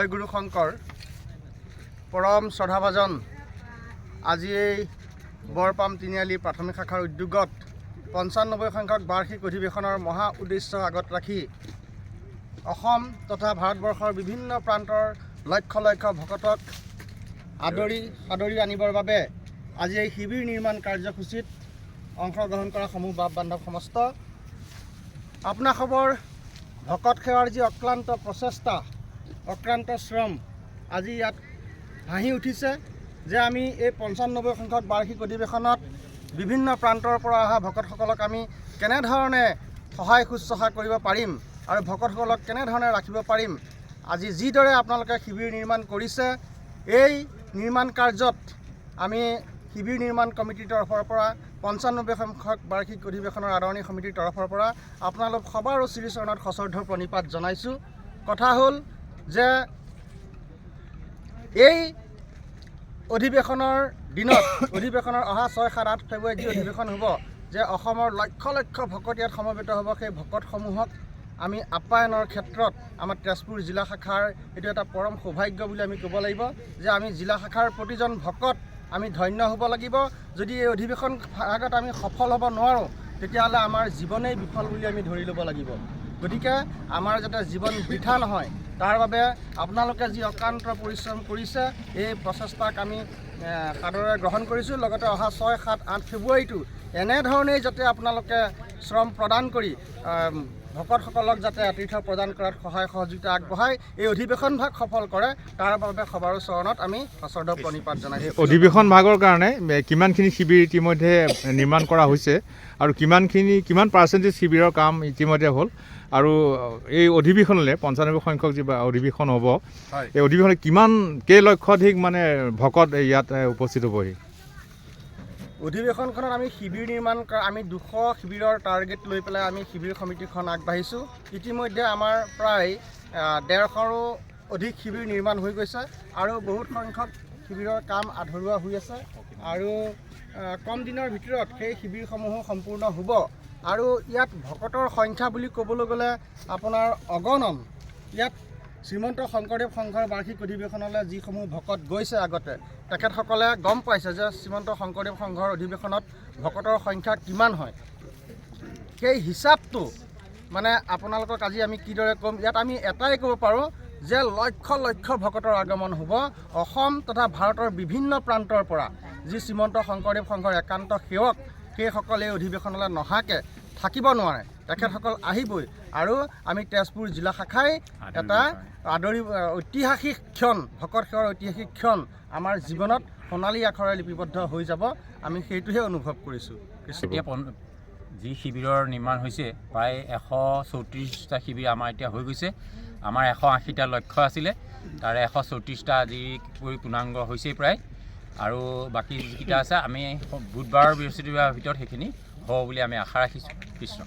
জয়গুৰু শংকৰ পৰম শ্ৰদ্ধাভাজন আজি এই বৰপাম তিনিআলি প্ৰাথমিক শাখাৰ উদ্যোগত ৯৫ সংখ্যক বাৰ্ষিক অধিৱেশনৰ মহা উদ্দেশ্য আগত ৰাখি অসম তথা ভাৰতবৰ্ষৰ বিভিন্ন প্ৰান্তৰ লক্ষ লক্ষ ভকতক আদৰি আনিবৰ বাবে আজি এই শিবিৰ নিৰ্মাণ কাৰ্যসূচীত অংশগ্ৰহণ কৰা সমূহ বাপ বান্ধৱ সমস্ত আপোনাসৱৰ ভকত সেৱাৰ যি অক্লান্ত প্ৰচেষ্টা অক্লান্ত শ্ৰম আজি ইয়াত ভাহি উঠিছে যে আমি এই ৯৫ সংখ্যক বাৰ্ষিক অধিৱেশনত বিভিন্ন প্ৰান্তৰ পৰা অহা ভকতসকলক আমি কেনেধৰণে সহায় শুশ্ৰূষা কৰিব পাৰিম আৰু ভকতসকলক কেনেধৰণে ৰাখিব পাৰিম। আজি যিদৰে আপোনালোকে শিবিৰ নিৰ্মাণ কৰিছে এই নিৰ্মাণ কাৰ্যত আমি শিবিৰ নিৰ্মাণ কমিটিৰ তৰফৰ পৰা ৯৫ সংখ্যক বাৰ্ষিক অধিৱেশনৰ আদৰণি সমিতিৰ তৰফৰ পৰা আপোনালোক সবাৰো শ্ৰীচৰণত সশ্ৰদ্ধ প্ৰণিপাত জনাইছোঁ। কথা হ'ল যে এই অধিৱেশনৰ দিনত অধিৱেশনৰ অহা ৬, ৭, ৮ ফেব্ৰুৱাৰীত যি অধিৱেশন হ'ব যে অসমৰ লক্ষ লক্ষ ভকত ইয়াত সমবেত হ'ব, সেই ভকতসমূহক আমি আপ্যায়নৰ ক্ষেত্ৰত আমাৰ তেজপুৰ জিলা শাখাৰ এইটো এটা পৰম সৌভাগ্য বুলি আমি ক'ব লাগিব যে আমি জিলা শাখাৰ প্ৰতিজন ভকত আমি ধন্য হ'ব লাগিব। যদি এই অধিৱেশন ভাগত আমি সফল হ'ব নোৱাৰোঁ তেতিয়াহ'লে আমাৰ জীৱনেই বিফল বুলি আমি ধৰি ল'ব লাগিব। গতিকে আমাৰ যাতে জীৱন বৃথা নহয় তাৰ বাবে আপোনালোকে যি অক্লান্ত পৰিশ্ৰম কৰিছে এই প্ৰচেষ্টাক আমি সাদৰে গ্ৰহণ কৰিছোঁ। লগতে অহা ৬, ৭, ৮ ফেব্ৰুৱাৰীটো এনেধৰণেই যাতে আপোনালোকে শ্ৰম প্ৰদান কৰি ভকতসকলক যাতে তীৰ্থ প্ৰদান কৰাত সহায় সহযোগিতা আগবঢ়াই এই অধিৱেশন ভাগ সফল কৰে তাৰ বাবে সবাৰো চৰণত আমি সশ্ৰদ্ধ প্ৰণিপাত জনাইছোঁ। অধিৱেশন ভাগৰ কাৰণে কিমানখিনি শিবিৰ ইতিমধ্যে নিৰ্মাণ কৰা হৈছে আৰু কিমান পাৰ্চেণ্টেজ শিবিৰৰ কাম ইতিমধ্যে হ'ল আৰু এই অধিৱেশনলৈ ৯৫ সংখ্যক যি অধিৱেশন হ'ব এই অধিৱেশনত কেইলক্ষাধিক মানে ভকত ইয়াত উপস্থিত হ'বহি। অধিৱেশনখনত আমি শিবিৰ নিৰ্মাণ কৰা আমি ২০০ শিবিৰৰ টাৰ্গেট লৈ পেলাই আমি শিবিৰ সমিতিখন আগবাঢ়িছোঁ। ইতিমধ্যে আমাৰ প্ৰায় ১৫০ৰো অধিক শিবিৰ নিৰ্মাণ হৈ গৈছে আৰু বহুত সংখ্যক শিবিৰৰ কাম আধৰুৱা হৈ আছে আৰু কম দিনৰ ভিতৰত সেই শিবিৰসমূহো সম্পূৰ্ণ হ'ব। আৰু ইয়াত ভকতৰ সংখ্যা বুলি ক'বলৈ গ'লে আপোনাৰ অগণন। ইয়াত শ্ৰীমন্ত শংকৰদেৱ সংঘৰ বাৰ্ষিক অধিৱেশনলৈ যিসমূহ ভকত গৈছে আগতে তেখেতসকলে গম পাইছে যে শ্ৰীমন্ত শংকৰদেৱ সংঘৰ অধিৱেশনত ভকতৰ সংখ্যা কিমান হয়। সেই হিচাপটো মানে আপোনালোকক আজি আমি কিদৰে ক'ম, ইয়াত আমি এটাই ক'ব পাৰোঁ যে লক্ষ লক্ষ ভকতৰ আগমন হ'ব অসম তথা ভাৰতৰ বিভিন্ন প্ৰান্তৰ পৰা। যি শ্ৰীমন্ত শংকৰদেৱ সংঘৰ একান্ত সেৱক সেইসকলে এই অধিৱেশনলৈ নহাকৈ থাকিব নোৱাৰে, তেখেতসকল আহিবই। আৰু আমি তেজপুৰ জিলা শাখাই এটা ঐতিহাসিক ক্ষণ ভকত সেৱাৰ ঐতিহাসিক ক্ষণ আমাৰ জীৱনত সোণালী আখৰে লিপিবদ্ধ হৈ যাব, আমি সেইটোহে অনুভৱ কৰিছোঁ। এতিয়া যি শিবিৰৰ নিৰ্মাণ হৈছে প্ৰায় ১৩৪টা শিবিৰ আমাৰ এতিয়া হৈ গৈছে। আমাৰ ১৮০টা লক্ষ্য আছিলে, তাৰে ১৩৪টা আজি পূৰ্ণাংগ হৈছেই প্ৰায়, আৰু বাকী যিকেইটা আছে আমি বুধবাৰ বৃহস্পতিবাৰৰ ভিতৰত সেইখিনি হ'ব বুলি আমি আশা ৰাখিছোঁ। কৃষ্ণ।